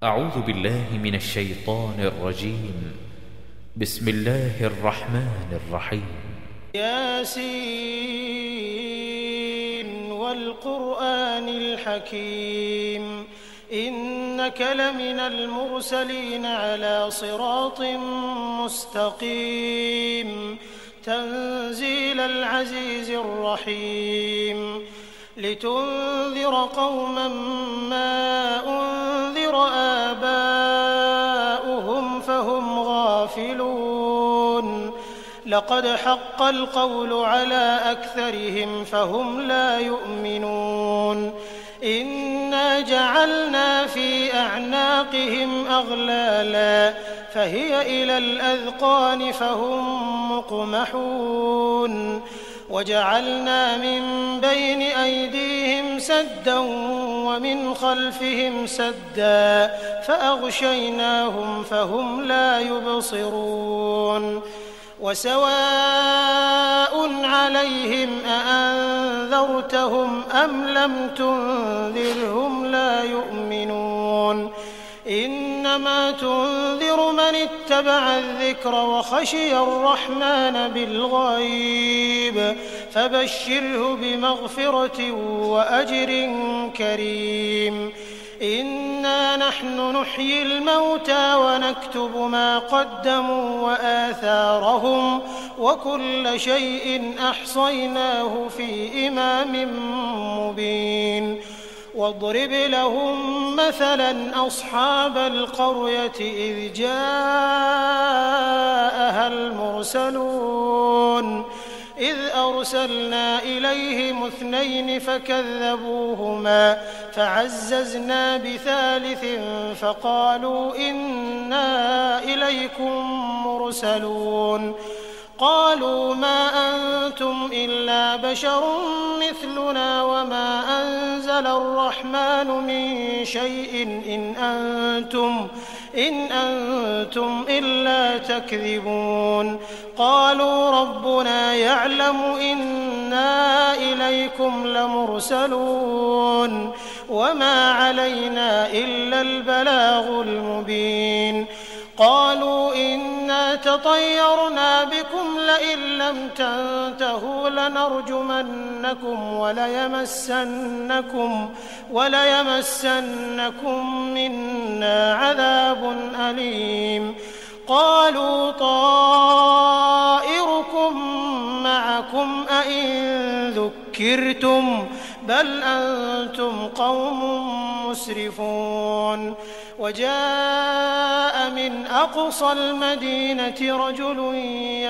أعوذ بالله من الشيطان الرجيم. بسم الله الرحمن الرحيم. ياسين والقرآن الحكيم إنك لمن المرسلين على صراط مستقيم تنزيل العزيز الرحيم لتنذر قوما ما أنذر آباؤهم فهم غافلون لقد حق القول على أكثرهم فهم لا يؤمنون إنا جعلنا في أعناقهم أغلالا فهي إلى الأذقان فهم مقمحون وجعلنا من بين أيديهم سدا ومن خلفهم سدا فأغشيناهم فهم لا يبصرون وسواء عليهم أأنذرتهم أم لم تنذرهم لا يؤمنون إنما تنذر من اتبع الذكر وخشي الرحمن بالغيب فبشره بمغفرة وأجر كريم إنا نحن نحيي الموتى ونكتب ما قدموا وآثارهم وكل شيء أحصيناه في إمام مبين واضرب لهم مثلا أصحاب القرية إذ جاءها المرسلون إذ أرسلنا إليهم 2 فكذبوهما فعززنا بثالث فقالوا إنا إليكم مرسلون قالوا ما أنتم إلا بشر مثلنا وما أنزل الرحمن من شيء إن أنتم إلا تكذبون قالوا ربنا يعلم إنا إليكم لمرسلون وما علينا إلا البلاغ المبين قالوا إنا تطيرنا بكم لئن لم تنتهوا لنرجمنكم وليمسنكم منا عذاب أليم قالوا طائركم معكم أئن ذكرتم بل أنتم قوم مسرفون وجاء من أقصى المدينة رجل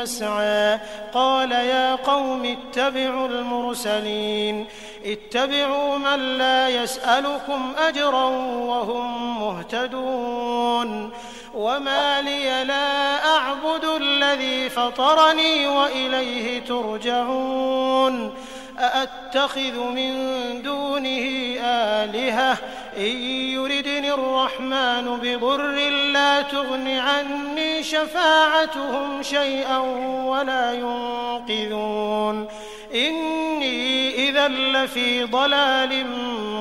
يسعى قال يا قوم اتبعوا المرسلين اتبعوا من لا يسألكم أجرا وهم مهتدون وما لي لا أعبد الذي فطرني وإليه ترجعون أأتخذ من دونه آلهة إن يردني الرحمن بضر لا تغن عني شفاعتهم شيئا ولا ينقذون إني إذا لفي ضلال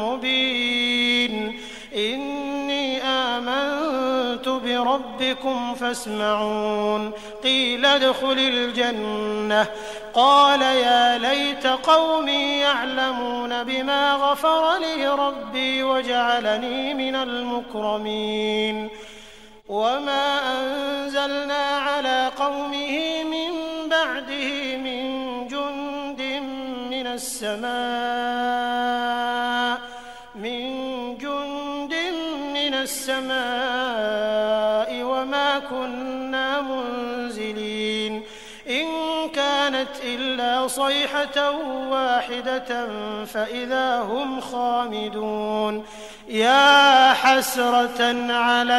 مبين إني آمنت بربكم فاسمعون قيل ادخل الجنة قال يا ليت قومي يعلمون بما غفر لي ربي وجعلني من المكرمين وما أنزلنا على قومه من بعده من جند من السماء وما كنا منزلين إن كانت إلا صيحة واحدة فإذا هم خامدون يا حسرة على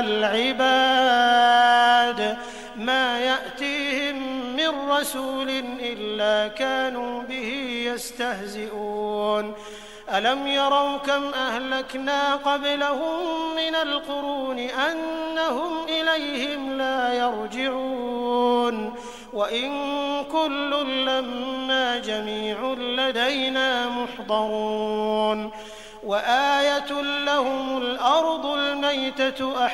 العباد ما يأتيهم من رسول إلا كانوا به يستهزئون ألم يروا كم أهلكنا قبلهم من القرون أنهم إليهم لا يرجعون وإن كل لما جميع لدينا محضرون وآية لهم الأرض الميتة والميتة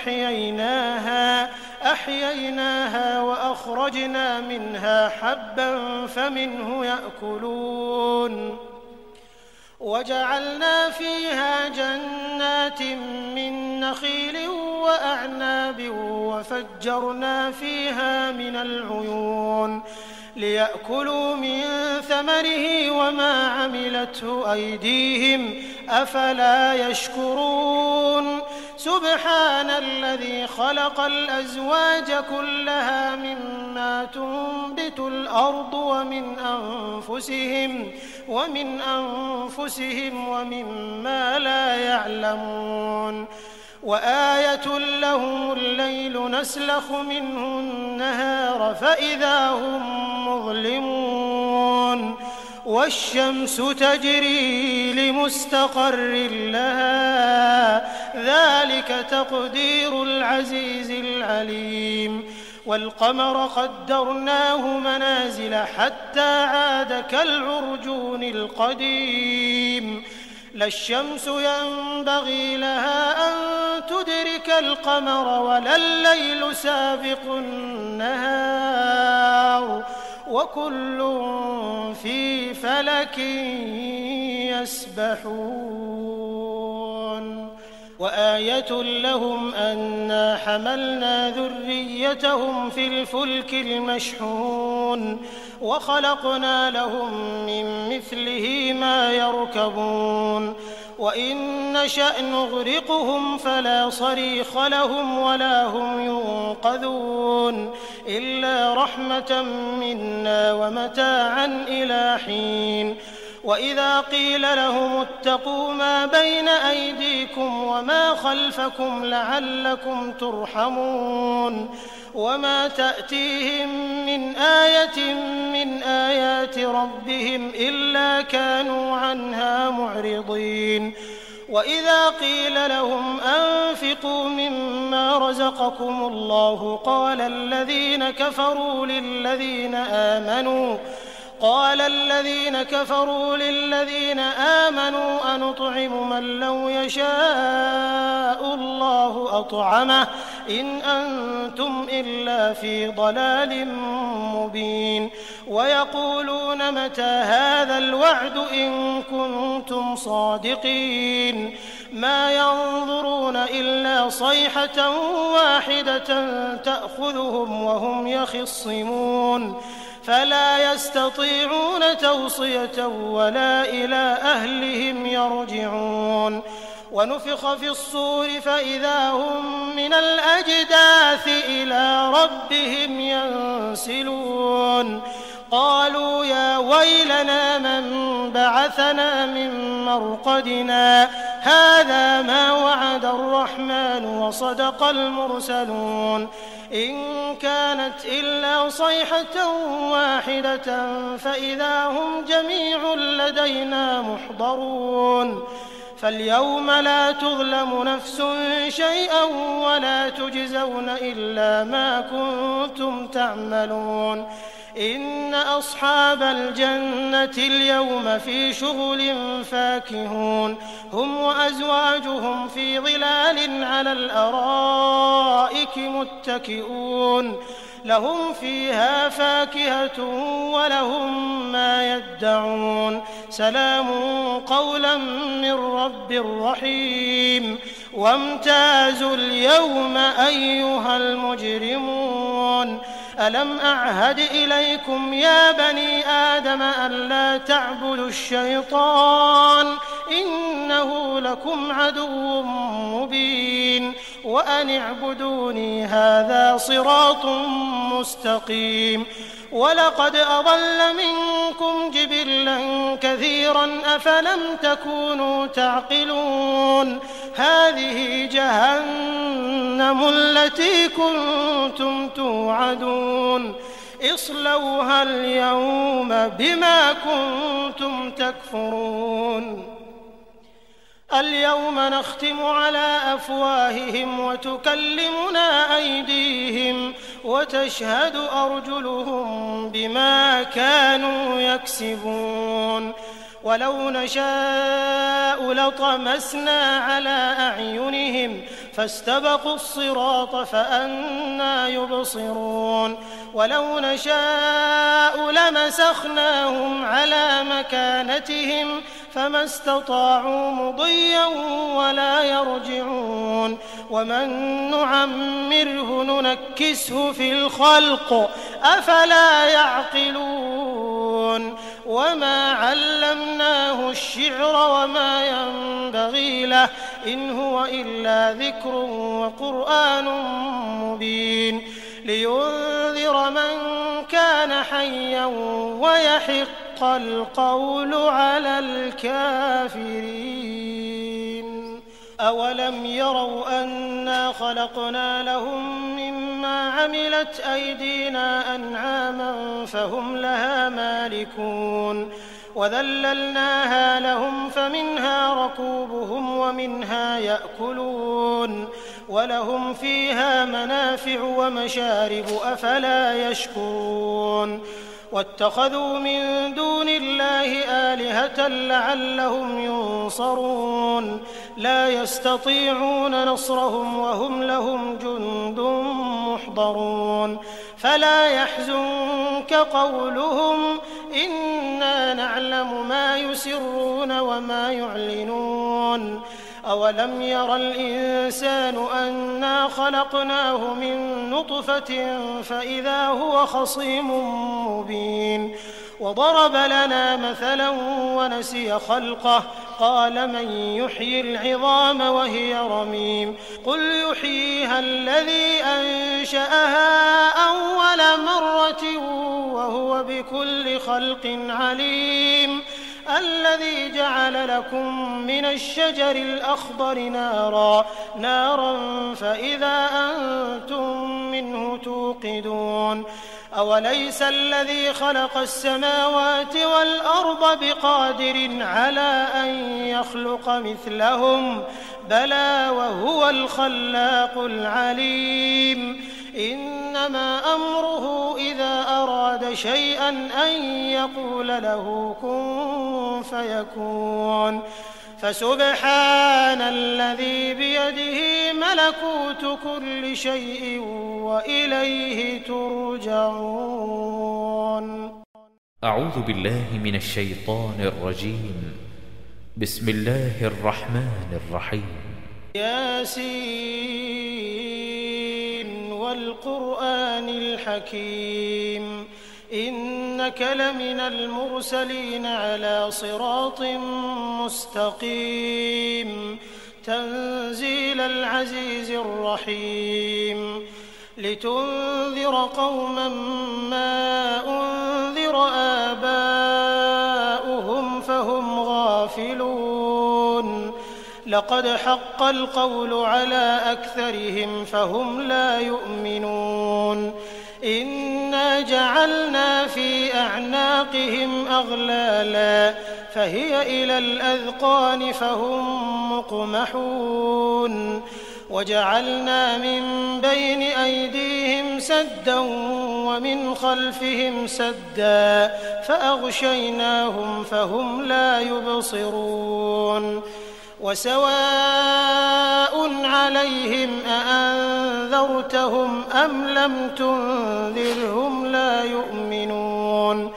أحييناها وأخرجنا منها حبا فمنه يأكلون وجعلنا فيها جنات من نخيل وأعناب وفجرنا فيها من العيون ليأكلوا من ثمره وما عملته أيديهم أفلا يشكرون سبحان الذي خلق الأزواج كلها مما تنبت الأرض ومن أنفسهم ومما لا يعلمون وآية لهم الليل نسلخ منه النهار فإذا هم مظلمون والشمس تجري لمستقر لها ذلك تقدير العزيز العليم والقمر قدرناه منازل حتى عاد كالعرجون القديم لا الشمس ينبغي لها أن تدرك القمر ولا الليل سابق النهار وكل في فلك يسبحون وآية لهم أنا حملنا ذريتهم في الفلك المشحون وخلقنا لهم من مثله ما يركبون وإن نشأ نغرقهم فلا صريخ لهم ولا هم ينقذون إلا رحمة منا ومتاعا إلى حين وإذا قيل لهم اتقوا ما بين أيديكم وما خلفكم لعلكم ترحمون وما تأتيهم من آية من آيات ربهم إلا كانوا عنها معرضين وإذا قيل لهم أنفقوا مما رزقكم الله قال الذين كفروا للذين آمنوا أنطعم من لو يشاء الله أطعمه إن أنتم إلا في ضلال مبين ويقولون متى هذا الوعد إن كنتم صادقين ما ينظرون إلا صيحة واحدة تأخذهم وهم يخصمون فلا يستطيعون توصية ولا إلى أهلهم يرجعون ونفخ في الصور فإذا هم من الأجداث إلى ربهم ينسلون قالوا يا ويلنا من بعثنا من مرقدنا هذا ما وعد الرحمن وصدق المرسلون إن كانت إلا صيحة واحدة فإذا هم جميع لدينا محضرون فاليوم لا تظلم نفس شيئا ولا تجزون إلا ما كنتم تعملون إن أصحاب الجنة اليوم في شغل فاكهون هم وأزواجهم في ظلال على الأرائك متكئون لهم فيها فاكهة ولهم ما يدعون سلام قولا من رب رحيم وامتازوا اليوم أيها المجرمون ألم أعهد إليكم يا بني آدم ألا تعبدوا الشيطان إنه لكم عدو مبين وأن اعبدوني هذا صراط مستقيم ولقد أضل منكم جبلا كثيرا أفلم تكونوا تعقلون هذه جهنم التي كنتم توعدون اصلوها اليوم بما كنتم تكفرون اليوم نختم على أفواههم وتكلمنا أيديهم وتشهد أرجلهم بما كانوا يكسبون ولو نشاء لطمسنا على أعينهم فاستبقوا الصراط فأنى يبصرون ولو نشاء لمسخناهم على مكانتهم فما استطاعوا مضيا ولا يرجعون ومن نعمره ننكسه في الخلق أفلا يعقلون وما علمناه الشعر وما ينبغي له إن هو إلا ذكر وقرآن مبين لينذر من كان حيا ويحق القول على الكافرين أولم يروا أنا خلقنا لهم مما عملت أيدينا أنعاما فهم لها مالكون وذللناها لهم فمنها ركوبهم ومنها يأكلون ولهم فيها منافع ومشارب أفلا يشكرون واتخذوا من دون الله آلهة لعلهم ينصرون لا يستطيعون نصرهم وهم لهم جند محضرون فلا يحزنك قولهم إنا نعلم ما يسرون وما يعلنون أولم ير الإنسان أنا خلقناه من نطفة فإذا هو خصيم مبين وضرب لنا مثلا ونسي خلقه قال من يحيي العظام وهي رميم قل يحييها الذي أنشأها أول مرة وهو بكل خلق عليم الذي جعل لكم من الشجر الأخضر نارا فإذا أنتم منه توقدون أوليس الذي خلق السماوات والأرض بقادر على أن يخلق مثلهم بلى وهو الخلاق العليم إنما أمره إذا أراد شيئا أن يقول له كن فيكون فسبحان الذي بيده ملكوت كل شيء وإليه ترجعون. أعوذ بالله من الشيطان الرجيم. بسم الله الرحمن الرحيم. ياسين والقرآن الحكيم إنك لمن المرسلين على صراط مستقيم تنزيل العزيز الرحيم لتنذر قوما ما أنذر آباؤهم فهم غافلون لقد حق القول على أكثرهم فهم لا يؤمنون إنا جعلنا في أعناقهم أغلالا فهي إلى الأذقان فهم مقمحون وجعلنا من بين أيديهم سدا ومن خلفهم سدا فأغشيناهم فهم لا يبصرون وسواء عليهم أأنذرتهم أم لم تنذرهم لا يؤمنون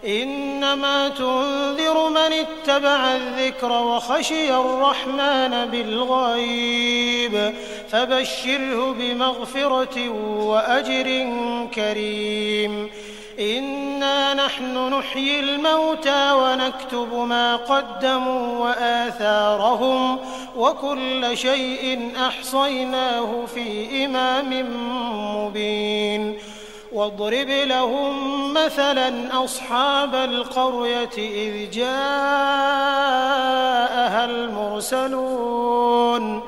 إنما تنذر من اتبع الذكر وخشي الرحمن بالغيب فبشره بمغفرة وأجر كريم إنا نحن نحيي الموتى ونكتب ما قدموا وآثارهم وكل شيء أحصيناه في إمام مبين واضرب لهم مثلا أصحاب القرية إذ جاءها المرسلون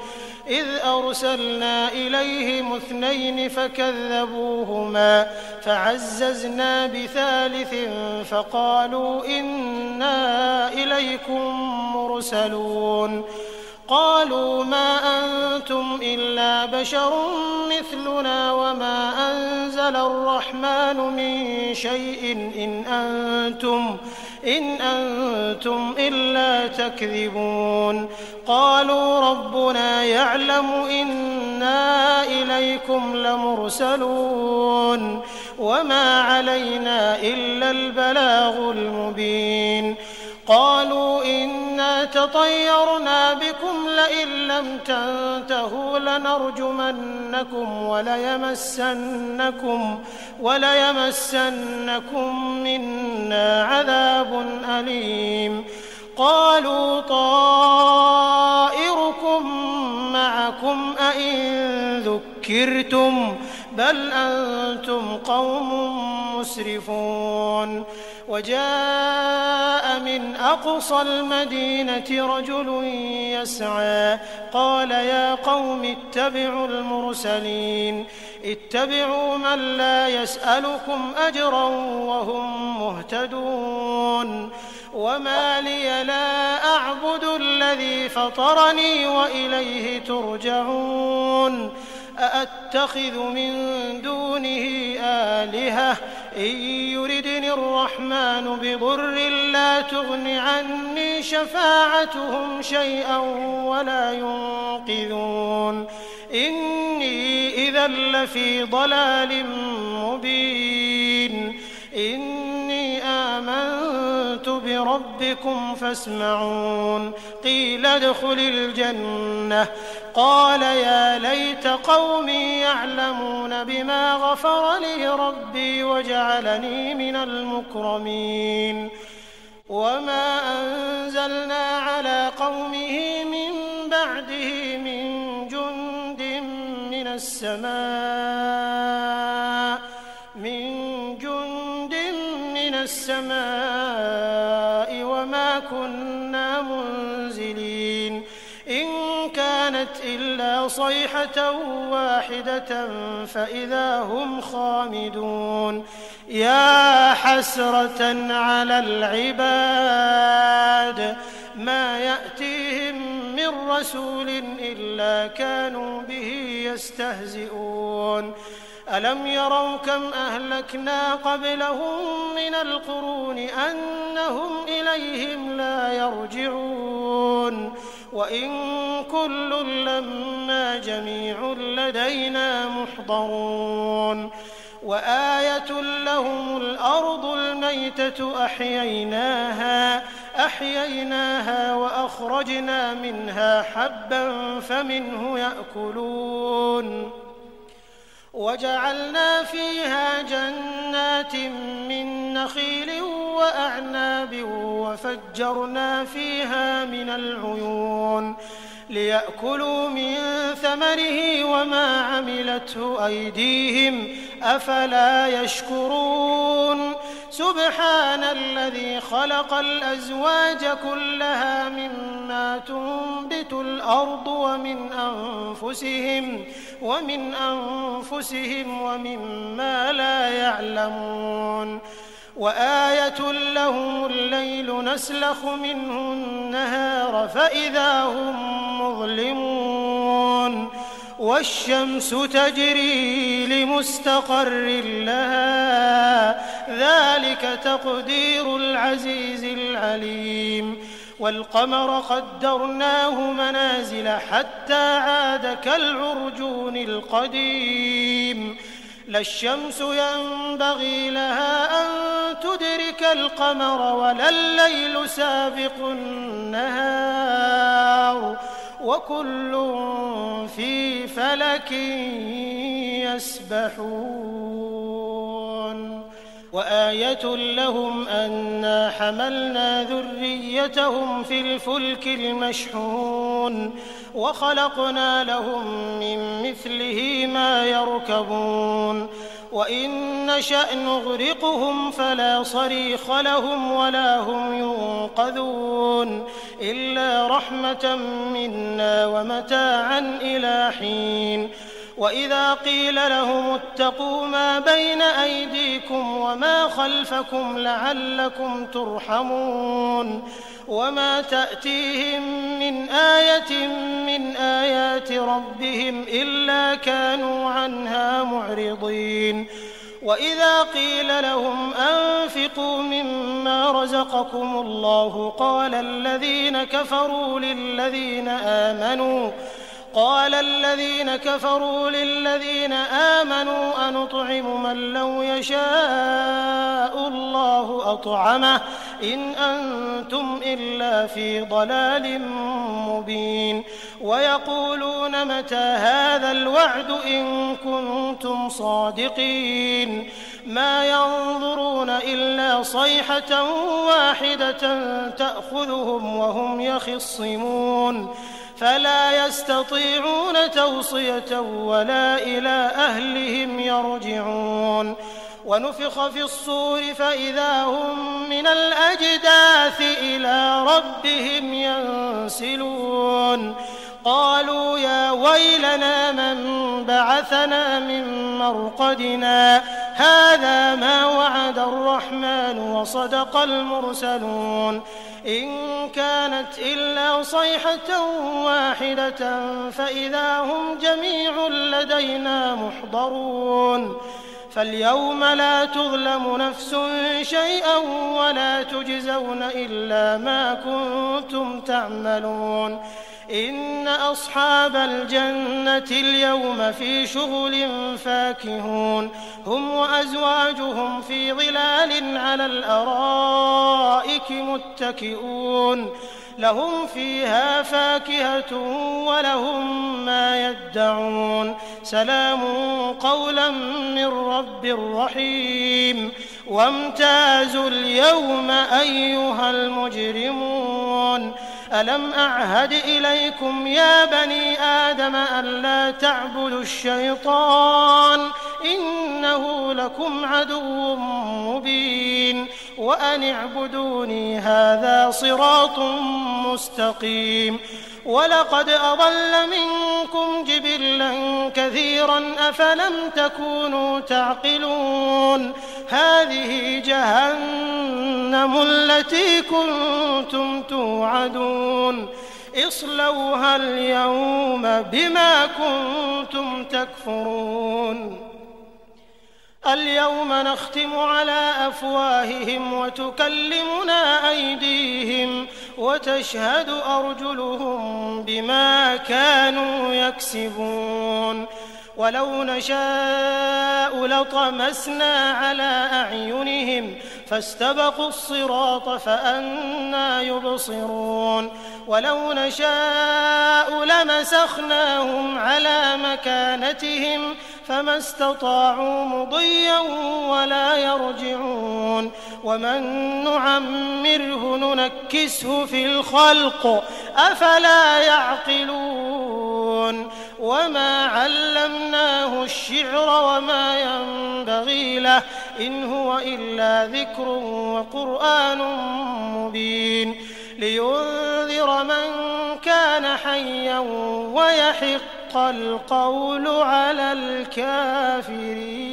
إذ أرسلنا إليهم 2 فكذبوهما فعززنا بثالث فقالوا إنا إليكم مرسلون قالوا ما أنتم إلا بشر مثلنا وما أنزل الرحمن من شيء إن أنتم إلا تكذبون قالوا ربنا يعلم إنا إليكم لمرسلون وما علينا إلا البلاغ المبين قالوا إنا تطيرنا بكم لئن لم تنتهوا لنرجمنكم وليمسنكم منا عذاب أليم قالوا طائركم معكم أئن ذكرتم بل أنتم قوم مسرفون وجاء من أقصى المدينة رجل يسعى قال يا قوم اتبعوا المرسلين اتبعوا من لا يسألكم أجرا وهم مهتدون وما لي لا أعبد الذي فطرني وإليه ترجعون أأتخذ من دونه آلهة إن يردني الرحمن بضر لا تغن عني شفاعتهم شيئا ولا ينقذون إني إذا لفي ضلال مبين إني آمنت بربكم فاسمعون قيل ادخل الجنة قال يا ليت قومي يعلمون بما غفر لي ربي وجعلني من المكرمين وما أنزلنا على قومه من بعده من جند من السماء وما كنا منزلين إن كانت إلا صيحة واحدة فإذا هم خامدون يا حسرة على العباد ما يأتيهم من رسول إلا كانوا به يستهزئون ألم يروا كم أهلكنا قبلهم من القرون أنهم إليهم لا يرجعون وإن كل لما جميع لدينا محضرون وآية لهم الأرض الميتة أحييناها وأخرجنا منها حبا فمنه يأكلون وجعلنا فيها جنات من نخيل وأعناب وفجرنا فيها من العيون ليأكلوا من ثمره وما عملته أيديهم أفلا يشكرون سبحان الذي خلق الأزواج كلها مما تنبت الأرض ومن أنفسهم ومما لا يعلمون وآية لهم الليل نسلخ منه النهار فإذا هم مظلمون والشمس تجري لمستقر لها ذلك تقدير العزيز العليم والقمر قدرناه منازل حتى عاد كالعرجون القديم لا الشمس ينبغي لها أن تدرك القمر ولا الليل سابق النهار وكل في فلك يسبحون وآية لهم أنا حملنا ذريتهم في الفلك المشحون وخلقنا لهم من مثله ما يركبون وإن نشأ نغرقهم فلا صريخ لهم ولا هم ينقذون إلا رحمة منا ومتاعا إلى حين وإذا قيل لهم اتقوا ما بين أيديكم وما خلفكم لعلكم ترحمون وما تأتيهم من آية من آيات ربهم إلا كانوا عنها معرضين وإذا قيل لهم أنفقوا مما رزقكم الله قال الذين كفروا للذين آمنوا أنطعم من لو يشاء الله أطعمه إن أنتم إلا في ضلال مبين ويقولون متى هذا الوعد إن كنتم صادقين ما ينظرون إلا صيحة واحدة تأخذهم وهم يخصمون فلا يستطيعون توصية ولا إلى أهلهم يرجعون ونفخ في الصور فإذا هم من الأجداث إلى ربهم ينسلون قالوا يا ويلنا من بعثنا من مرقدنا هذا ما وعد الرحمن وصدق المرسلون إن كانت إلا صيحة واحدة فإذا هم جميع لدينا محضرون فاليوم لا تظلم نفس شيئا ولا تجزون إلا ما كنتم تعملون إن أصحاب الجنة اليوم في شغل فاكهون هم وأزواجهم في ظلال على الأرائك متكئون لهم فيها فاكهة ولهم ما يدعون سلام قولا من رب رحيم وامتازوا اليوم أيها المجرمون ألم أعهد إليكم يا بني آدم ألا تعبدوا الشيطان إنه لكم عدو مبين وأن اعبدوني هذا صراط مستقيم ولقد أضل منكم جبلا كثيرا أفلم تكونوا تعقلون هذه جهنم التي كنتم توعدون اصلوها اليوم بما كنتم تكفرون اليوم نختم على أفواههم وتكلمنا أيديهم وتشهد أرجلهم بما كانوا يكسبون ولو نشاء لطمسنا على أعينهم فاستبقوا الصراط فأنى يبصرون ولو نشاء لمسخناهم على مكانتهم فما استطاعوا مضيا ولا يرجعون ومن نعمره ننكسه في الخلق أفلا يعقلون وما علمناه الشعر وما ينبغي له إن هو إلا ذكر وقرآن مبين لينذر من كان حيا ويحق القول على الكافرين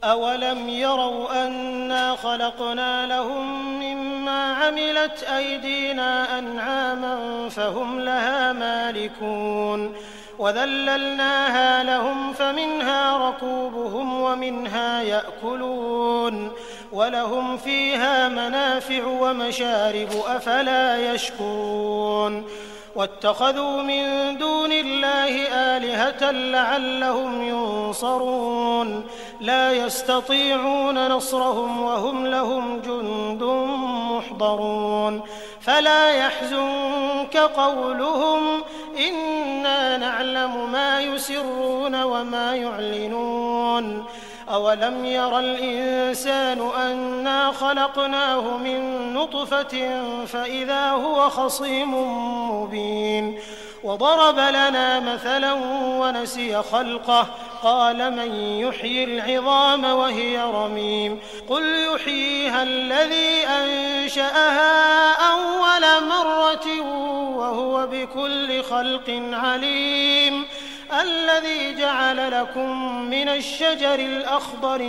أولم يروا أنا خلقنا لهم مما عملت أيدينا أنعاما فهم لها مالكون وذللناها لهم فمنها ركوبهم ومنها يأكلون ولهم فيها منافع ومشارب أفلا يشكرون واتخذوا من دون الله آلهة لعلهم ينصرون لا يستطيعون نصرهم وهم لهم جند محضرون فلا يحزنك قولهم إنا نعلم ما يسرون وما يعلنون أولم ير الإنسان أنا خلقناه من نطفة فإذا هو خصيم مبين وضرب لنا مثلا ونسي خلقه قال من يحيي العظام وهي رميم قل يحييها الذي أنشأها أول مرة وهو بكل خلق عليم الذي جعل لكم من الشجر الأخضر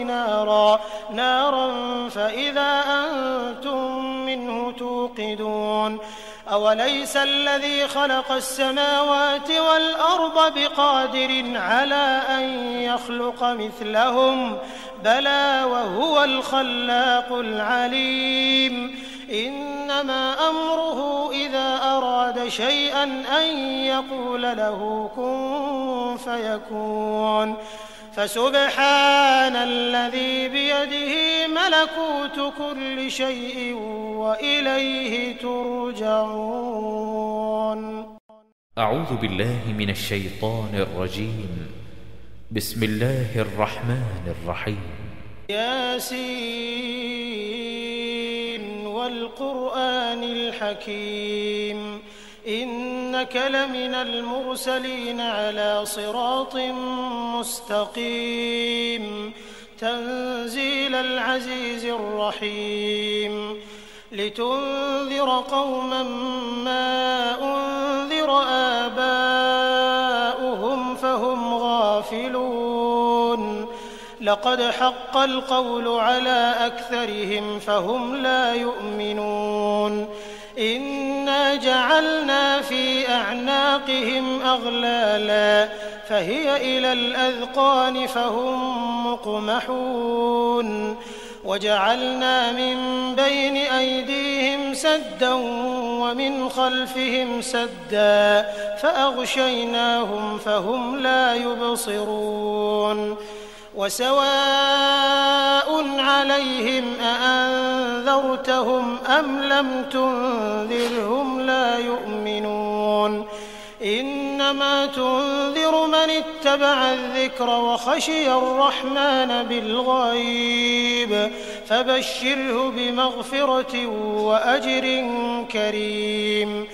نارا فإذا أنتم منه توقدون أوليس الذي خلق السماوات والأرض بقادر على أن يخلق مثلهم بلى وهو الخلاق العليم إنما أمره إذا أراد شيئا أن يقول له كن فيكون فسبحان الذي بيده ملكوت كل شيء وإليه ترجعون. أعوذ بالله من الشيطان الرجيم. بسم الله الرحمن الرحيم. ياسين والقرآن الحكيم إنك لمن المرسلين على صراط مستقيم تنزيل العزيز الرحيم لتنذر قوما ما أنذر آباؤهم فهم غافلون لقد حق القول على أكثرهم فهم لا يؤمنون إنا جعلنا في أعناقهم أغلالا فهي إلى الأذقان فهم مقمحون وجعلنا من بين أيديهم سدا ومن خلفهم سدا فأغشيناهم فهم لا يبصرون وسواء عليهم أأنذرتهم أم لم تنذرهم لا يؤمنون إنما تنذر من اتبع الذكر وخشي الرحمن بالغيب فبشره بمغفرة وأجر كريم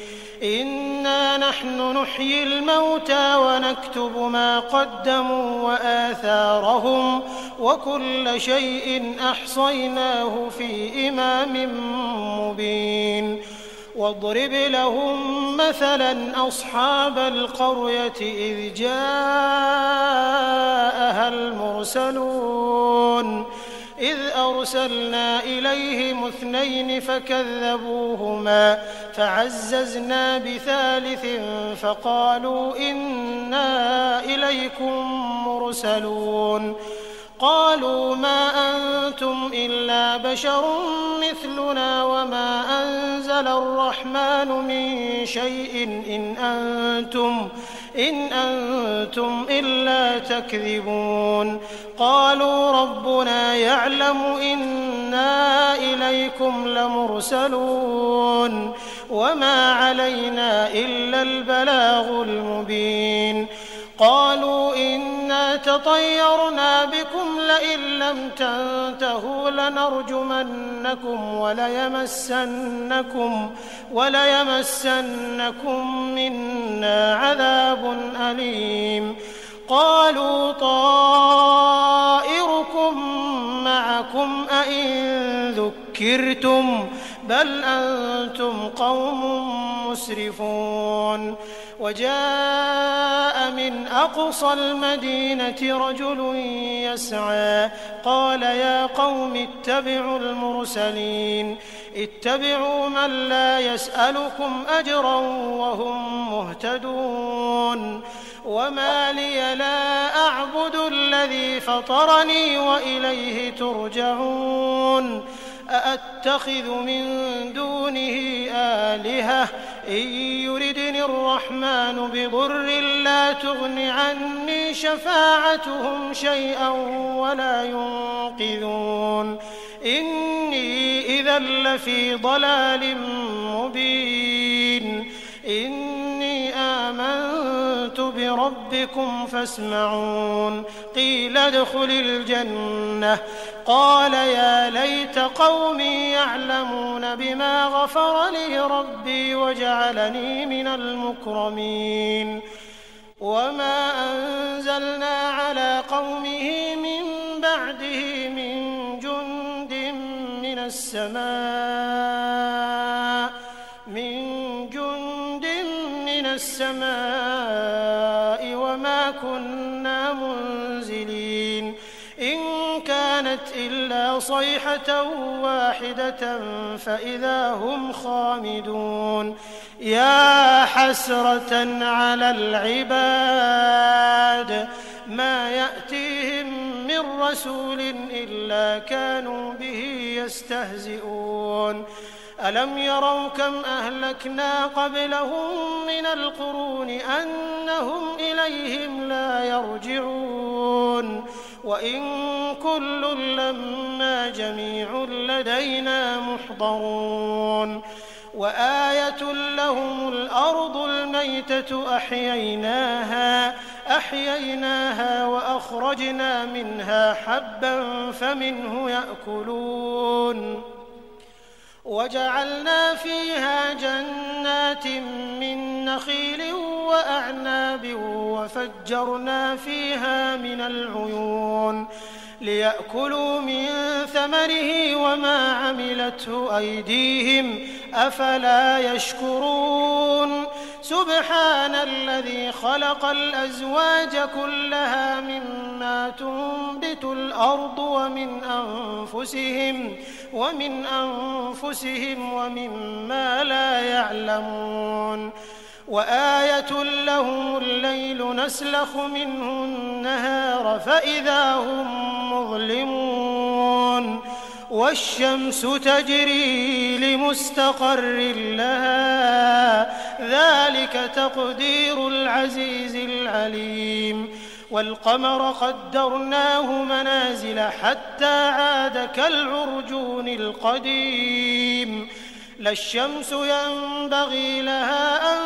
إنا نحن نحيي الموتى ونكتب ما قدموا وآثارهم وكل شيء أحصيناه في إمام مبين واضرب لهم مثلا أصحاب القرية إذ جاءها المرسلون إذ أرسلنا إليهم 2 فكذبوهما فعززنا بثالث فقالوا إنا إليكم مرسلون قالوا ما أنتم إلا بشر مثلنا وما أنزل الرحمن من شيء إن أنتم إلا تكذبون قالوا ربنا يعلم إنا إليكم لمرسلون وما علينا إلا البلاغ المبين قالوا إنا تطيرنا بكم لئن لم تنتهوا لنرجمنكم وليمسنكم منا عذاب أليم قالوا طائركم معكم أئن ذكرتم بل أنتم قوم مسرفون وجاء من أقصى المدينة رجل يسعى قال يا قوم اتبعوا المرسلين اتبعوا من لا يسألكم أجرا وهم مهتدون وما لي لا أعبد الذي فطرني وإليه ترجعون أأتخذ من دونه آلهة إن يردني الرحمن بضر لا تغن عني شفاعتهم شيئا ولا ينقذون إني إذا لفي ضلال مبين إني آمنت بربكم فاسمعون قيل ادخل الجنة قال يا ليت قومي يعلمون بما غفر لي ربي وجعلني من المكرمين وما أنزلنا على قومه من بعده من جند من السماء وما إنا منزلين إن كانت إلا صيحة واحدة فإذا هم خامدون يا حسرة على العباد ما يأتيهم من رسول إلا كانوا به يستهزئون ألم يروا كم أهلكنا قبلهم من القرون أنهم إليهم لا يرجعون وإن كل لما جميع لدينا محضرون وآية لهم الأرض الميتة أحييناها وأخرجنا منها حبا فمنه يأكلون وجعلنا فيها جنات من نخيل وأعناب وفجرنا فيها من العيون ليأكلوا من ثمره وما عملته أيديهم أفلا يشكرون سبحان الذي خلق الأزواج كلها مما تنبت الأرض ومن أنفسهم ومما لا يعلمون وآية لهم الليل نسلخ منه النهار فإذا هم مظلمون والشمس تجري لمستقر لها ذلك تقدير العزيز العليم والقمر قدرناه منازل حتى عاد كالعرجون القديم لا الشمس ينبغي لها أن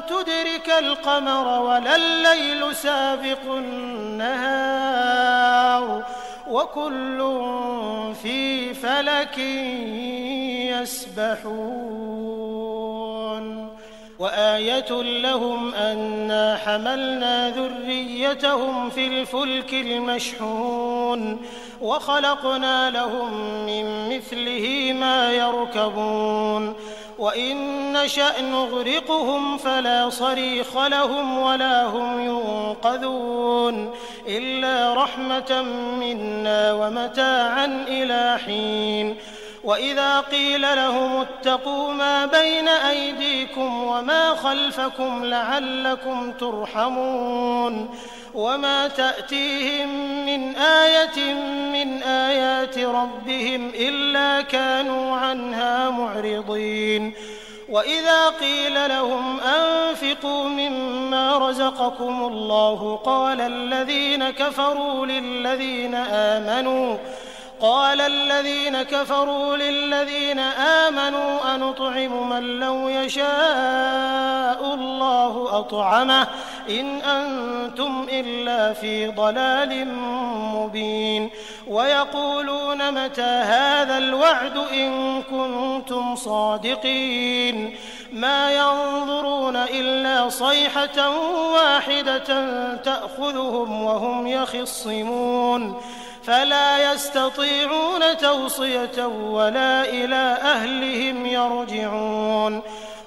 تدرك القمر ولا الليل سابق النهار وكل في فلك يسبحون وآية لهم أنا حملنا ذريتهم في الفلك المشحون وخلقنا لهم من مثله ما يركبون وإن نشأ نغرقهم فلا صريخ لهم ولا هم ينقذون إلا رحمة منا ومتاعا إلى حين وإذا قيل لهم اتقوا ما بين أيديكم وما خلفكم لعلكم ترحمون وما تأتيهم من آية من آيات ربهم إلا كانوا عنها معرضين وإذا قيل لهم أنفقوا مما رزقكم الله قال الذين كفروا للذين آمنوا أنطعم من لو يشاء الله أطعمه إن أنتم إلا في ضلال مبين ويقولون متى هذا الوعد إن كنتم صادقين ما ينظرون إلا صيحة واحدة تأخذهم وهم يخصمون فلا يستطيعون توصية ولا إلى أهلهم يرجعون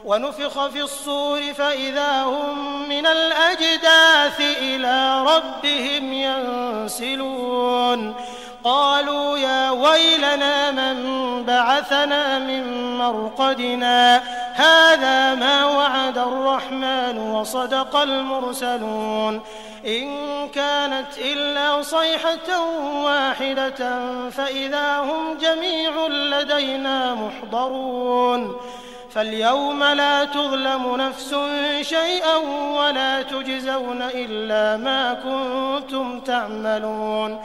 ونفخ في الصور فإذا هم من الأجداث إلى ربهم ينسلون قالوا يا ويلنا من بعثنا من مرقدنا هذا ما وعد الرحمن وصدق المرسلون إن كانت إلا صيحة واحدة فإذا هم جميع لدينا محضرون فاليوم لا تظلم نفس شيئا ولا تجزون إلا ما كنتم تعملون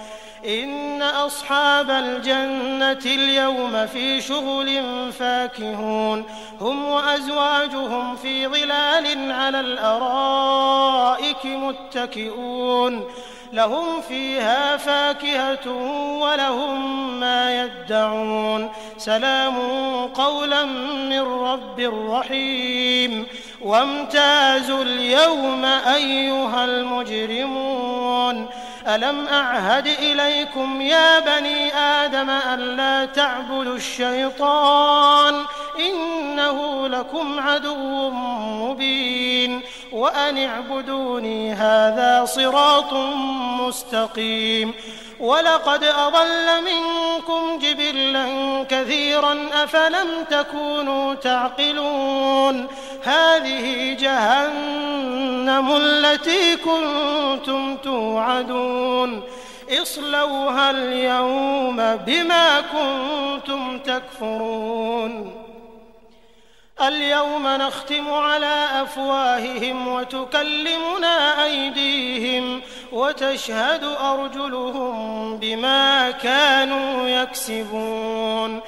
إن أصحاب الجنة اليوم في شغل فاكهون هم وأزواجهم في ظلال على الأرائك متكئون لهم فيها فاكهة ولهم ما يدعون سلام قولا من رب رحيم وامتازوا اليوم أيها المجرمون ألم أعهد إليكم يا بني آدم ألا تعبدوا الشيطان إنه لكم عدو مبين وأن اعبدوني هذا صراط مستقيم ولقد أضل منكم جبلا كثيرا أفلم تكونوا تعقلون هذه جهنم التي كنتم توعدون اصلوها اليوم بما كنتم تكفرون اليوم نختم على أفواههم وتكلمنا أيديهم وتشهد أرجلهم بما كانوا يكسبون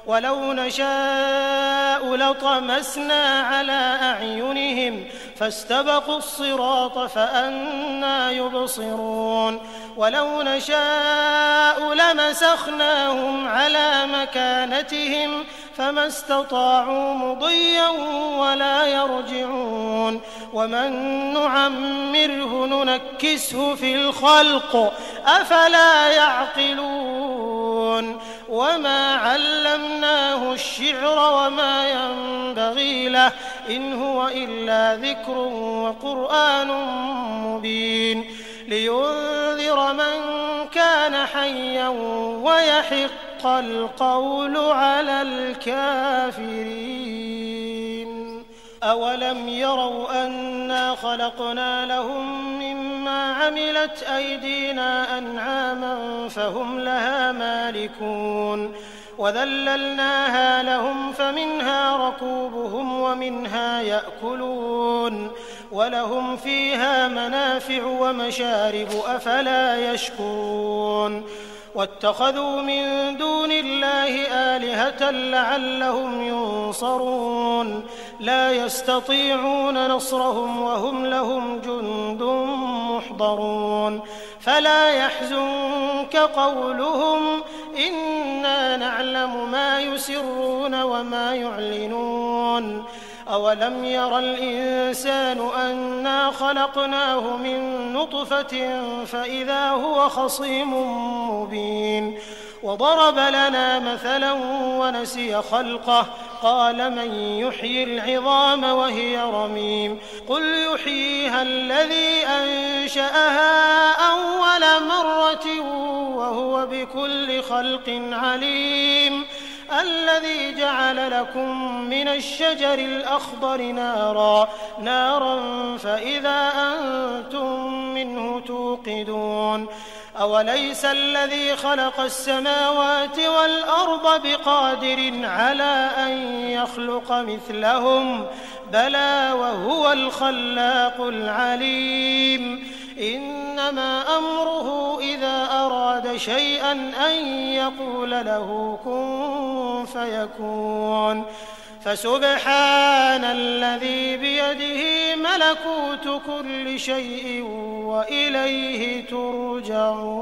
ولو نشاء لطمسنا على أعينهم فاستبقوا الصراط فأنى يبصرون ولو نشاء لمسخناهم على مكانتهم فما استطاعوا مضيا ولا يرجعون ومن نعمره ننكسه في الخلق أفلا يعقلون وما علمناه الشعر وما ينبغي له إن هو إلا ذكر وقرآن مبين لينذر من كان حيا ويحق القول على الكافرين أولم يروا أنا خلقنا لهم مما عملت أيدينا أنعاما فهم لها مالكون وذللناها لهم فمنها ركوبهم ومنها يأكلون ولهم فيها منافع ومشارب أفلا يشكرون واتخذوا من دون الله آلهة لعلهم ينصرون لا يستطيعون نصرهم وهم لهم جند محضرون فلا يحزنك قولهم إنا نعلم ما يسرون وما يعلنون أولم ير الإنسان أنا خلقناه من نطفة فإذا هو خصيم مبين وضرب لنا مثلا ونسي خلقه قال من يحيي العظام وهي رميم قل يحييها الذي أنشأها أول مرة وهو بكل خلق عليم الذي جعل لكم من الشجر الأخضر نارا فإذا أنتم منه توقدون أوليس الذي خلق السماوات والأرض بقادر على أن يخلق مثلهم بلى وهو الخلاق العليم إنما أمره إذا أراد شيئا أن يقول له كن فيكون فسبحان الذي بيده ملكوت كل شيء وإليه ترجعون.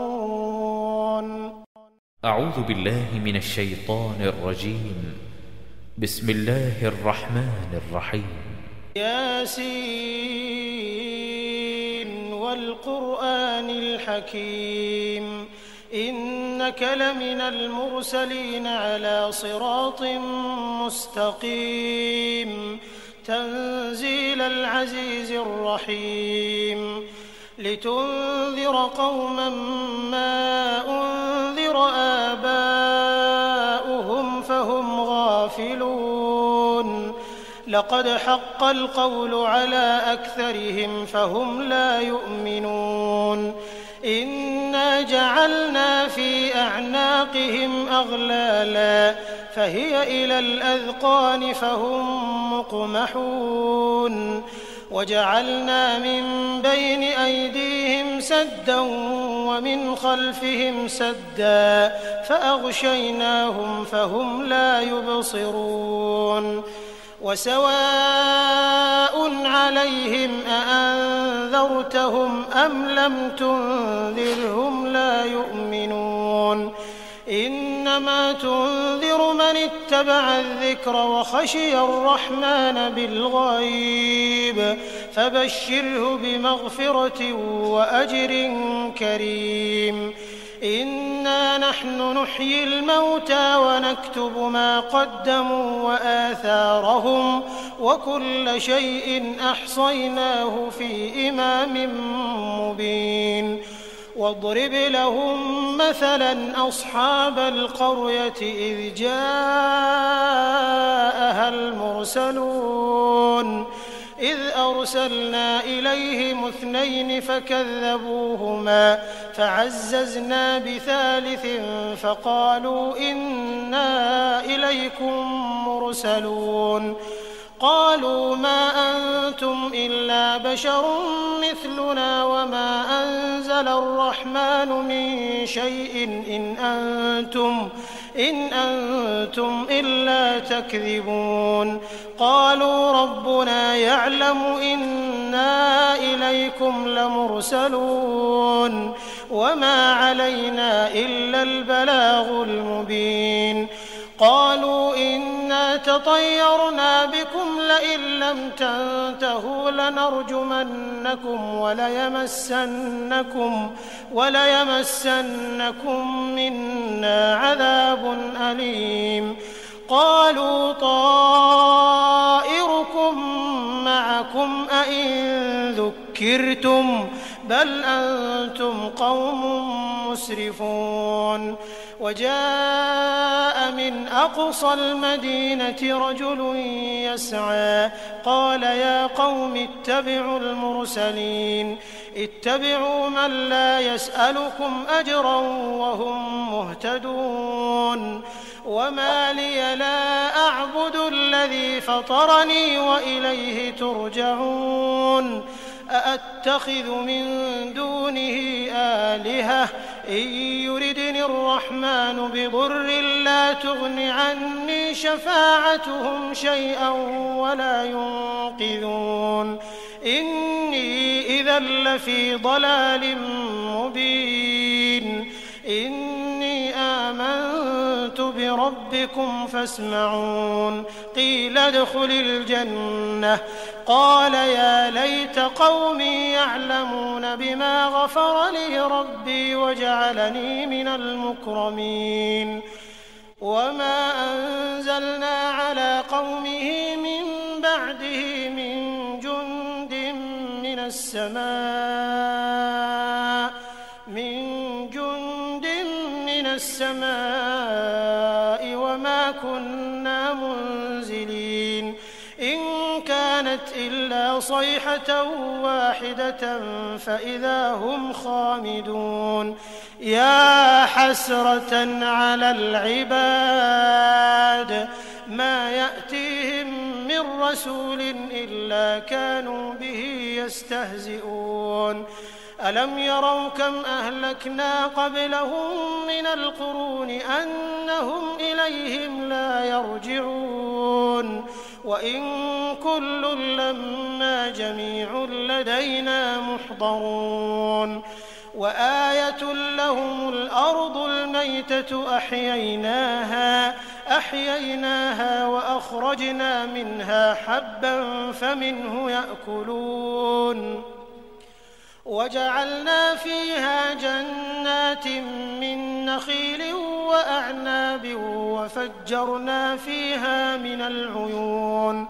أعوذ بالله من الشيطان الرجيم. بسم الله الرحمن الرحيم. ياسين والقرآن الحكيم إنك لمن المرسلين على صراط مستقيم تنزيل العزيز الرحيم لتنذر قوما ما أنذر آباؤهم فهم غافلون لقد حق القول على أكثرهم فهم لا يؤمنون إنا جعلنا في أعناقهم أغلالا فهي إلى الأذقان فهم مقمحون وجعلنا من بين أيديهم سدا ومن خلفهم سدا فأغشيناهم فهم لا يبصرون وسواء عليهم أأنذرتهم أم لم تنذرهم لا يؤمنون إنما تنذر من اتبع الذكر وخشي الرحمن بالغيب فبشره بمغفرة وأجر كريم إنا نحن نحيي الموتى ونكتب ما قدموا وآثارهم وكل شيء أحصيناه في إمام مبين واضرب لهم مثلا أصحاب القرية إذ جاءها المرسلون إذ أرسلنا إليهم 2 فكذبوهما فعززنا بثالث فقالوا إنا إليكم مرسلون قالوا ما أنتم إلا بشر مثلنا وما أنزل الرحمن من شيء إن أنتم إلا تكذبون قالوا ربنا يعلم إنا إليكم لمرسلون وما علينا إلا البلاغ المبين قالوا إنا تطيرنا بكم لئن لم تنتهوا لنرجمنكم وليمسنكم منا عذاب أليم قالوا طائركم معكم أئن ذكرتم بل أنتم قوم مسرفون وجاء من أقصى المدينة رجل يسعى قال يا قوم اتبعوا المرسلين اتبعوا من لا يسألكم أجرا وهم مهتدون وما لي لا أعبد الذي فطرني وإليه ترجعون أأتخذ من دونه آلهة إن يردني الرحمن بضر لا تغن عني شفاعتهم شيئا ولا ينقذون إني إذا لفي ضلال مبين إني آمنت بربكم فاسمعون قيل ادخل الجنة قال يا ليت قومي يعلمون بما غفر لي ربي وجعلني من المكرمين وما أنزلنا على قومه من بعده من جند من السماء وما كنا منزلين إن كانت إلا صيحة واحدة فإذا هم خامدون يا حسرة على العباد ما يأتيهم من رسول إلا كانوا به يستهزئون ألم يروا كم أهلكنا قبلهم من القرون أنهم إليهم لا يرجعون وإن كل لما جميع لدينا محضرون وآية لهم الأرض الميتة أحييناها وأخرجنا منها حبا فمنه يأكلون وجعلنا فيها جنات من نخيل وأعناب وفجرنا فيها من العيون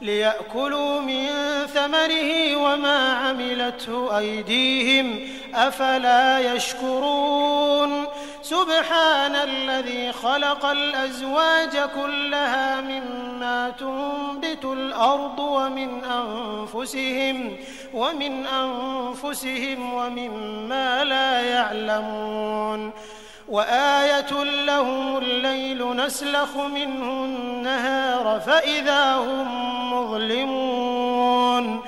ليأكلوا من ثمره وما عملته أيديهم أفلا يشكرون سبحان الذي خلق الأزواج كلها مما تنبت الأرض ومن أنفسهم ومما لا يعلمون وآية لهم الليل نسلخ منه النهار فإذا هم مظلمون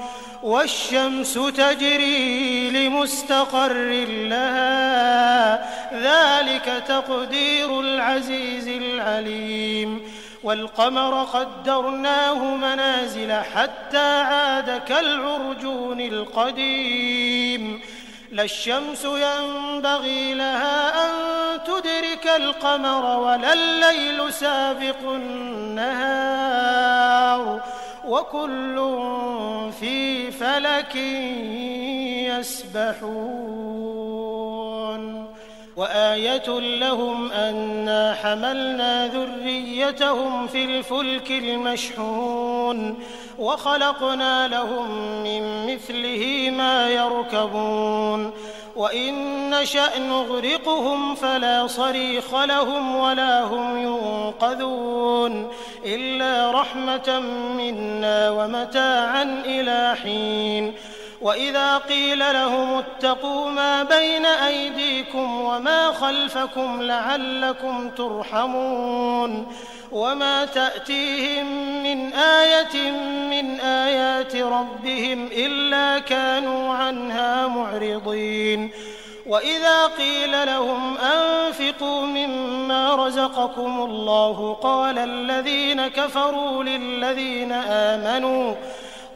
والشمس تجري لمستقر لها ذلك تقدير العزيز العليم والقمر قدرناه منازل حتى عاد كالعرجون القديم لا الشمس ينبغي لها أن تدرك القمر ولا الليل سابق النهار وكل في فلك يسبحون وآية لهم أنا حملنا ذريتهم في الفلك المشحون وخلقنا لهم من مثله ما يركبون وإن نشأ نغرقهم فلا صريخ لهم ولا هم ينقذون إلا رحمة منا ومتاعا إلى حين وإذا قيل لهم اتقوا ما بين أيديكم وما خلفكم لعلكم ترحمون وما تأتيهم من آية من آيات ربهم إلا كانوا عنها معرضين وإذا قيل لهم أنفقوا مما رزقكم الله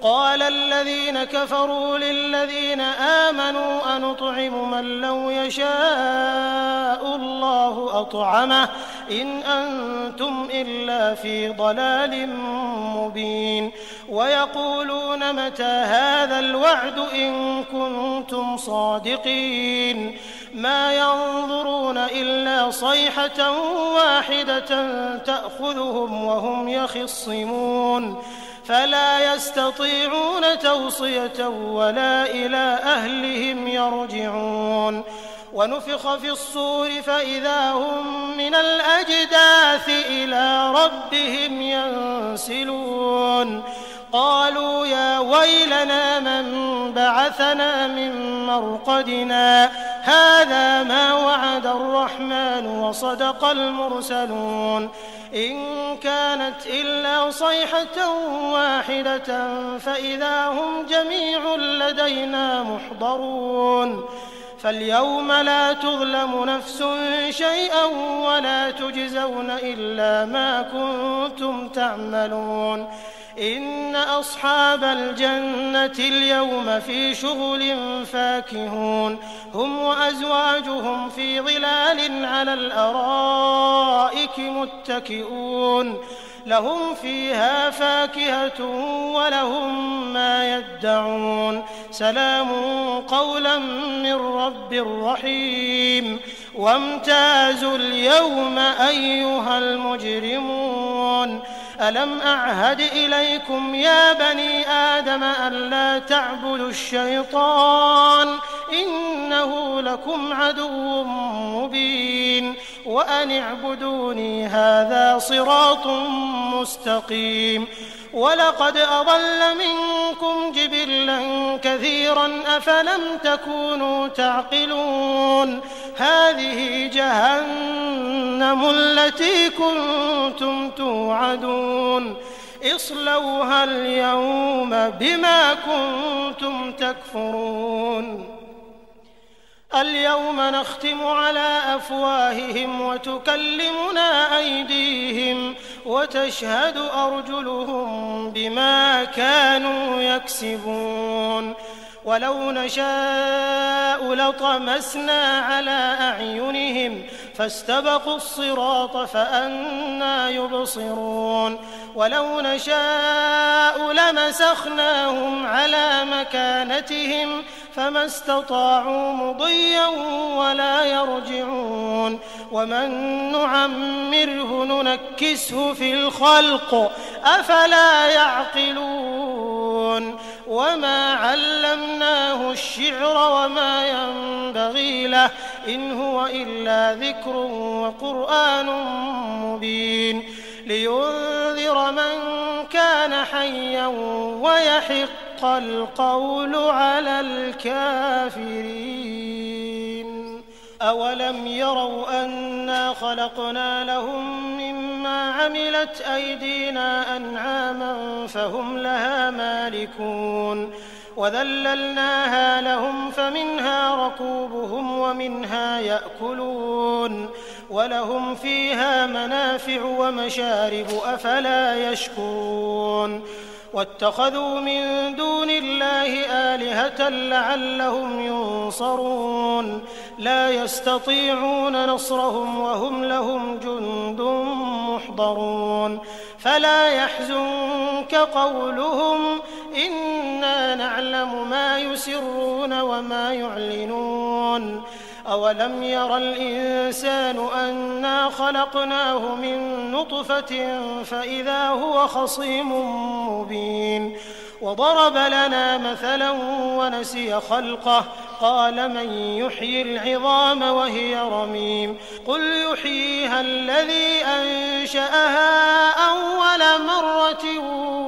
قال الذين كفروا للذين آمنوا أنطعم من لو يشاء الله أطعمه إن أنتم إلا في ضلال مبين ويقولون متى هذا الوعد إن كنتم صادقين ما ينظرون إلا صيحة واحدة تأخذهم وهم يخصمون فلا يستطيعون توصية ولا إلى أهلهم يرجعون ونفخ في الصور فإذا هم من الأجداث إلى ربهم ينسلون قالوا يا ويلنا من بعثنا من مرقدنا هذا ما وعد الرحمن وصدق المرسلون إن كانت إلا صيحة واحدة فإذا هم جميع لدينا محضرون فاليوم لا تظلم نفس شيئا ولا تجزون إلا ما كنتم تعملون إن أصحاب الجنة اليوم في شغل فاكهون هم وأزواجهم في ظلال على الأرائك متكئون لهم فيها فاكهة ولهم ما يدعون سلام قولا من رب رحيم وامتازوا اليوم أيها المجرمون ألم أعهد إليكم يا بني آدم ألا تعبدوا الشيطان إنه لكم عدو مبين وأن اعبدوني هذا صراط مستقيم ولقد أضل منكم جبلا كثيرا أفلم تكونوا تعقلون هذه جهنم التي كنتم توعدون اصلوها اليوم بما كنتم تكفرون اليوم نختم على أفواههم وتكلمنا أيديهم وتشهد أرجلهم بما كانوا يكسبون ولو نشاء لطمسنا على أعينهم فاستبقوا الصراط فأنى يبصرون ولو نشاء لمسخناهم على مكانتهم فما استطاعوا مضيا ولا يرجعون ومن نعمره ننكسه في الخلق أفلا يعقلون وما علمناه الشعر وما ينبغي له إن هو إلا ذكر وقرآن مبين لينذر من كان حيا ويحق القول على الكافرين أولم يروا أنا خلقنا لهم مما عملت أيدينا أنعاما فهم لها مالكون وذللناها لهم فمنها ركوبهم ومنها يأكلون ولهم فيها منافع ومشارب أفلا يشكرون واتخذوا من دون الله آلهة لعلهم ينصرون لا يستطيعون نصرهم وهم لهم جند محضرون فلا يحزنك قولهم إنا نعلم ما يسرون وما يعلنون أولم ير الإنسان أنا خلقناه من نطفة فإذا هو خصيم مبين وضرب لنا مثلا ونسي خلقه قال من يحيي العظام وهي رميم قل يحييها الذي أنشأها أول مرة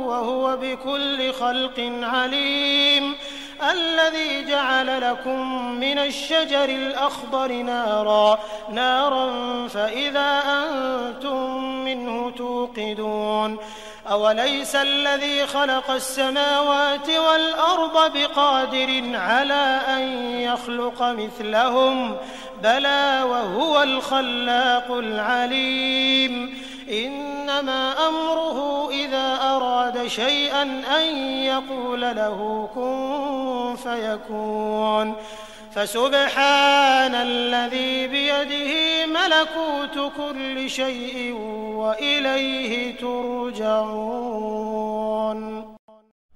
وهو بكل خلق عليم الذي جعل لكم من الشجر الأخضر نارا فإذا أنتم منه توقدون أوليس الذي خلق السماوات والأرض بقادر على أن يخلق مثلهم بلى وهو الخلاق العليم إنما أمره إذا أراد شيئا أن يقول له كن فيكون فسبحان الذي بيده ملكوت كل شيء وإليه ترجعون.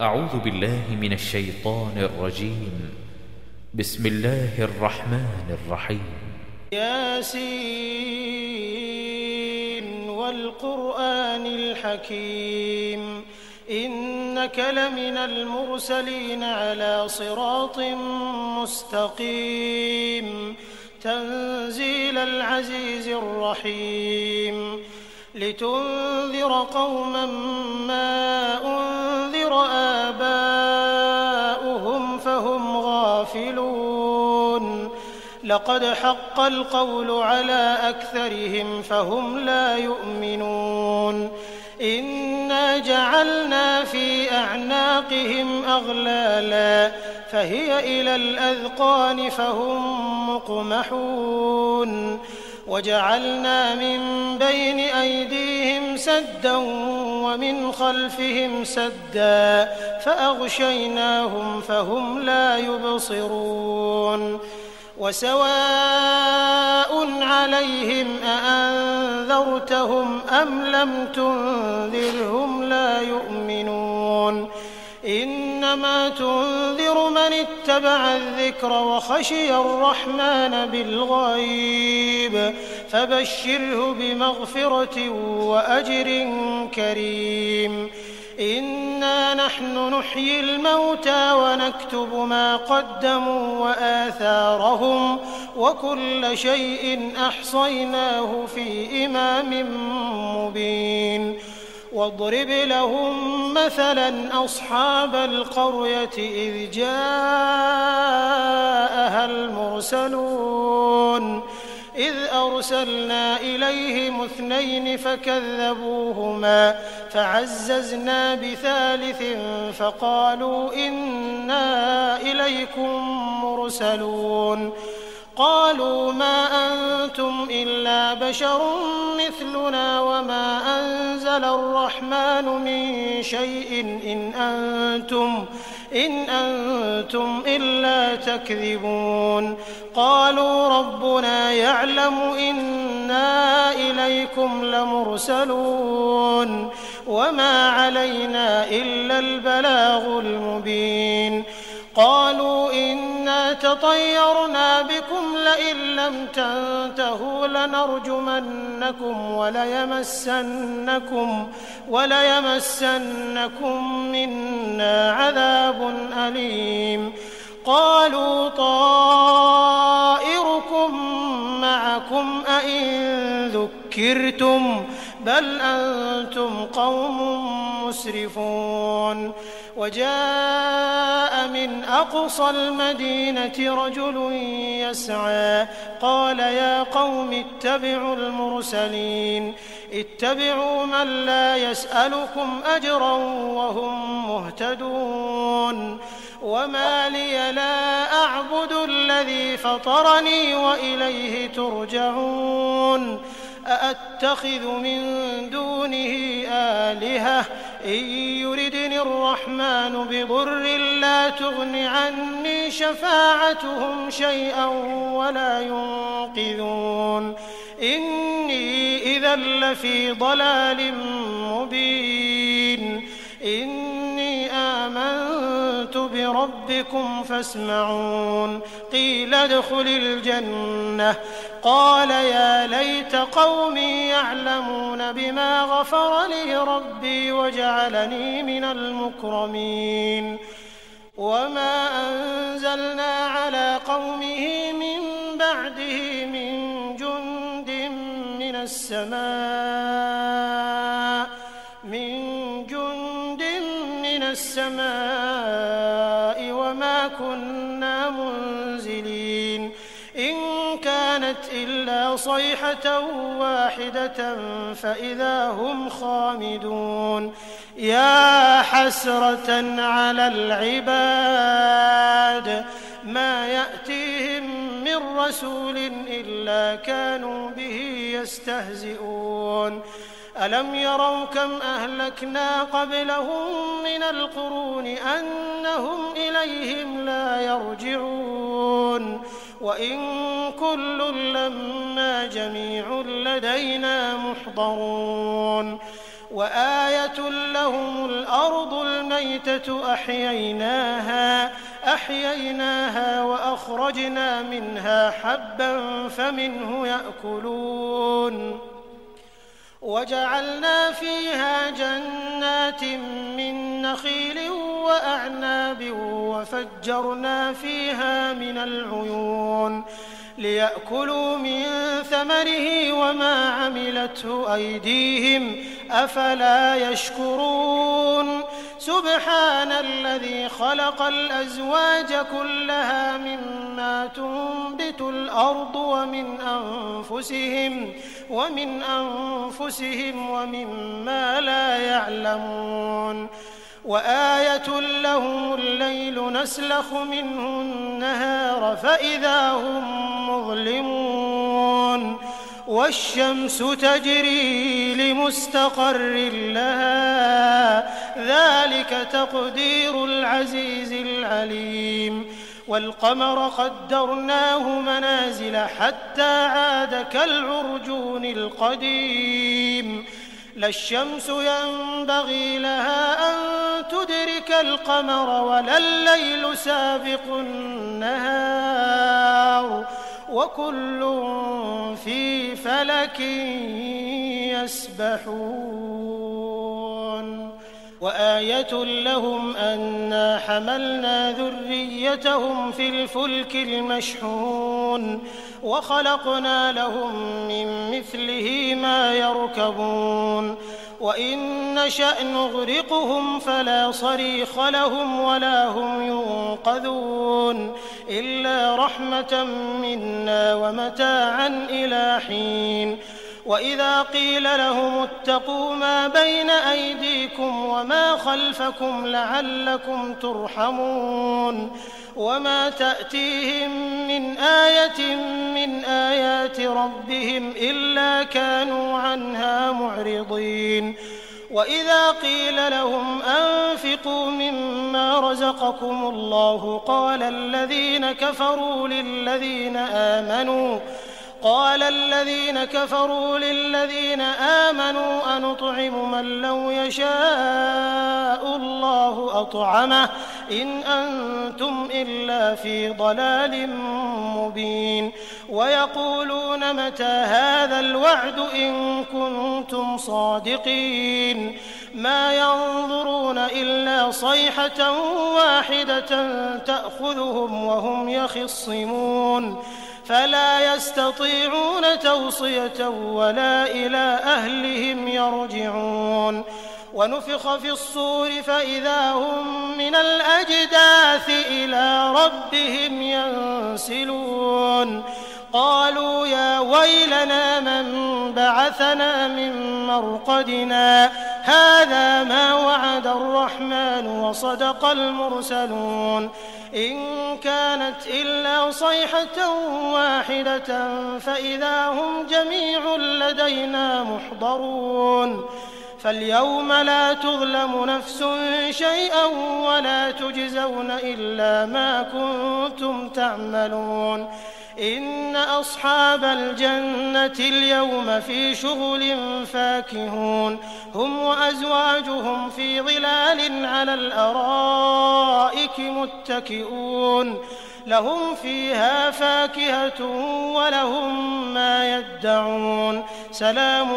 أعوذ بالله من الشيطان الرجيم. بسم الله الرحمن الرحيم. ياسين والقرآن الحكيم إنك لمن المرسلين على صراط مستقيم تنزيل العزيز الرحيم لتنذر قوما ما أنذر آباؤهم فهم غافلون لقد حق القول على أكثرهم فهم لا يؤمنون إنا جعلنا في أعناقهم أغلالا فهي إلى الأذقان فهم مقمحون وجعلنا من بين أيديهم سدا ومن خلفهم سدا فأغشيناهم فهم لا يبصرون وسواء عليهم أأنذرتهم أم لم تنذرهم لا يؤمنون إنما تنذر من اتبع الذكر وخشي الرحمن بالغيب فبشره بمغفرة وأجر كريم إنا نحن نحيي الموتى ونكتب ما قدموا وآثارهم وكل شيء أحصيناه في إمام مبين واضرب لهم مثلا أصحاب القرية إذ جاءها المرسلون إذ أرسلنا إليهم 2 فكذبوهما فعززنا بثالث فقالوا إنا إليكم مرسلون قالوا ما أنتم إلا بشر مثلنا وما أنزل الرحمن من شيء إن أنتم إلا تكذبون قالوا ربنا يعلم إنا إليكم لمرسلون وما علينا إلا البلاغ المبين قالوا إنا تطيرنا بكم لئن لم تنتهوا لنرجمنكم وليمسنكم منا عذاب أليم قالوا طائركم معكم أئن ذكرتم بل أنتم قوم مسرفون وجاء من أقصى المدينة رجل يسعى قال يا قوم اتبعوا المرسلين اتبعوا من لا يسألكم أجرا وهم مهتدون وما لي لا أعبد الذي فطرني وإليه ترجعون أأتخذ من دونه آلهة إن يردني الرحمن بضر لا تغن عني شفاعتهم شيئا ولا ينقذون إني إذا لفي ضلال مبين إني آمنت بربي ربكم فاسمعون قيل ادخل الجنة قال يا ليت قومي يعلمون بما غفر لي ربي وجعلني من المكرمين وما أنزلنا على قومه من بعده من جند من السماء وما كنا منزلين إن كانت إلا صيحة واحدة فإذا هم خامدون يا حسرة على العباد ما يأتيهم من رسول إلا كانوا به يستهزئون ألم يروا كم أهلكنا قبلهم من القرون أنهم إليهم لا يرجعون وإن كل لما جميع لدينا محضرون وآية لهم الأرض الميتة أحييناها وأخرجنا منها حبا فمنه يأكلون وجعلنا فيها جنات من نخيل وأعناب وفجرنا فيها من العيون ليأكلوا من ثمره وما عملته أيديهم أفلا يشكرون سبحان الذي خلق الأزواج كلها مما تنبت الأرض ومن أنفسهم ومما لا يعلمون وآية لهم الليل نسلخ منه النهار فإذا هم مظلمون والشمس تجري لمستقر لها ذلك تقدير العزيز العليم والقمر قدرناه منازل حتى عاد كالعرجون القديم لا الشمس ينبغي لها أن تدرك القمر ولا الليل سابق النهار وكل في فلك يسبحون وآية لهم أنا حملنا ذريتهم في الفلك المشحون وخلقنا لهم من مثله ما يركبون وإن نشأ نغرقهم فلا صريخ لهم ولا هم ينقذون إلا رحمة منا ومتاعا إلى حين وإذا قيل لهم اتقوا ما بين أيديكم وما خلفكم لعلكم ترحمون وما تأتيهم من آية من آيات ربهم إلا كانوا عنها معرضين وإذا قيل لهم أنفقوا مما رزقكم الله قال الذين كفروا للذين آمنوا أنطعم من لو يشاء الله أطعمه إن أنتم إلا في ضلال مبين ويقولون متى هذا الوعد إن كنتم صادقين ما ينظرون إلا صيحة واحدة تأخذهم وهم يخصمون فلا يستطيعون توصية ولا إلى أهلهم يرجعون ونفخ في الصور فإذا هم من الأجداث إلى ربهم ينسلون قالوا يا ويلنا من بعثنا من مرقدنا هذا ما وعد الرحمن وصدق المرسلون إن كانت إلا صيحة واحدة فإذا هم جميع لدينا محضرون فاليوم لا تظلم نفس شيئا ولا تجزون إلا ما كنتم تعملون إن أصحاب الجنة اليوم في شغل فاكهون هم وأزواجهم في ظلال على الأرائك متكئون لهم فيها فاكهة ولهم ما يدعون سلام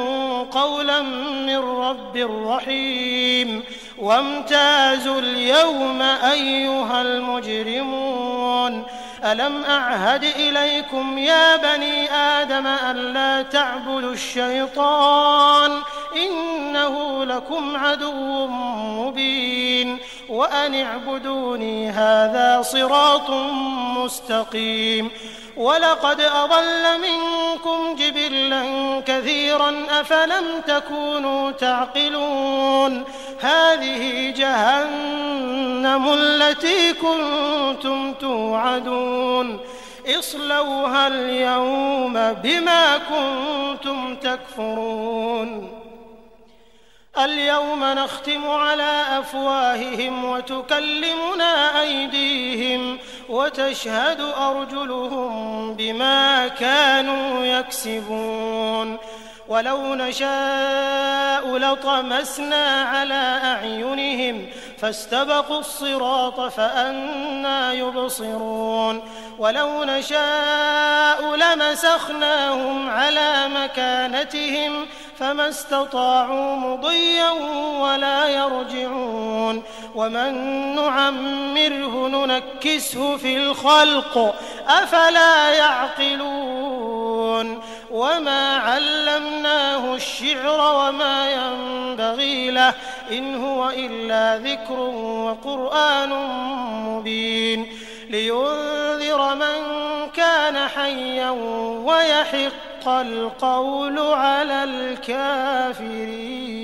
قولا من رب رحيم وامتازوا اليوم أيها المجرمون ألم أعهد إليكم يا بني آدم ألا تعبدوا الشيطان إنه لكم عدو مبين وأن اعبدوني هذا صراط مستقيم ولقد أضل منكم جبلا كثيرا أفلم تكونوا تعقلون هذه جهنم التي كنتم توعدون اصلوها اليوم بما كنتم تكفرون اليوم نختم على أفواههم وتكلمنا أيديهم وتشهد أرجلهم بما كانوا يكسبون ولو نشاء لطمسنا على أعينهم فاستبقوا الصراط فأنى يبصرون ولو نشاء لمسخناهم على مكانتهم فما استطاعوا مضيا ولا يرجعون ومن نعمره ننكسه في الخلق أفلا يعقلون وما علمناه الشعر وما ينبغي له إن هو إلا ذكر وقرآن مبين لينذر من كان حيا ويحق القول على الكافرين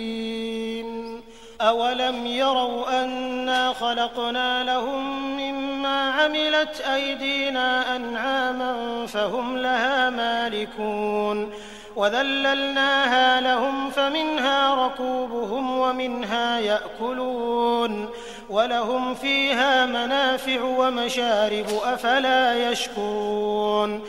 أولم يروا أنا خلقنا لهم مما عملت أيدينا أنعاما فهم لها مالكون وذللناها لهم فمنها ركوبهم ومنها يأكلون ولهم فيها منافع ومشارب أفلا يشكرون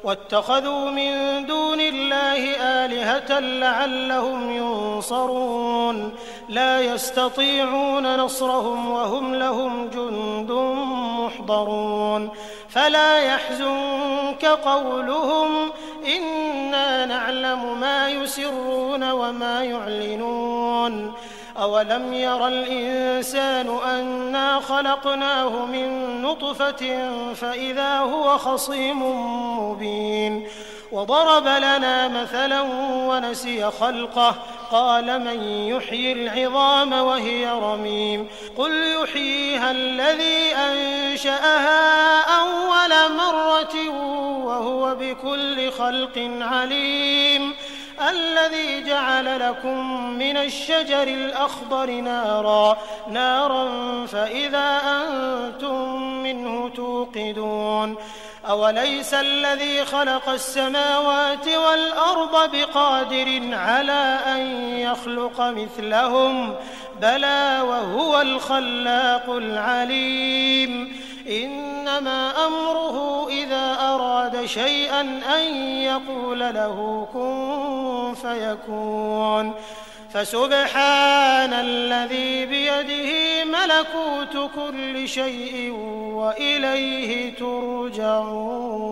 واتخذوا من دون الله آلهة لعلهم ينصرون لا يستطيعون نصرهم وهم لهم جند محضرون فلا يحزنك قولهم إنا نعلم ما يسرون وما يعلنون أولم ير الإنسان أنا خلقناه من نطفة فإذا هو خصيم مبين وضرب لنا مثلا ونسي خلقه قال من يحيي العظام وهي رميم قل يحييها الذي أنشأها أول مرة وهو بكل خلق عليم الذي جعل لكم من الشجر الأخضر نارا فإذا أنتم منه توقدون أوليس الذي خلق السماوات والأرض بقادر على أن يخلق مثلهم بلى وهو الخلاق العليم إنما أمره إذا أراد شيئا أن يقول له كن فيكون فسبحان الذي بيده ملكوت كل شيء وإليه ترجعون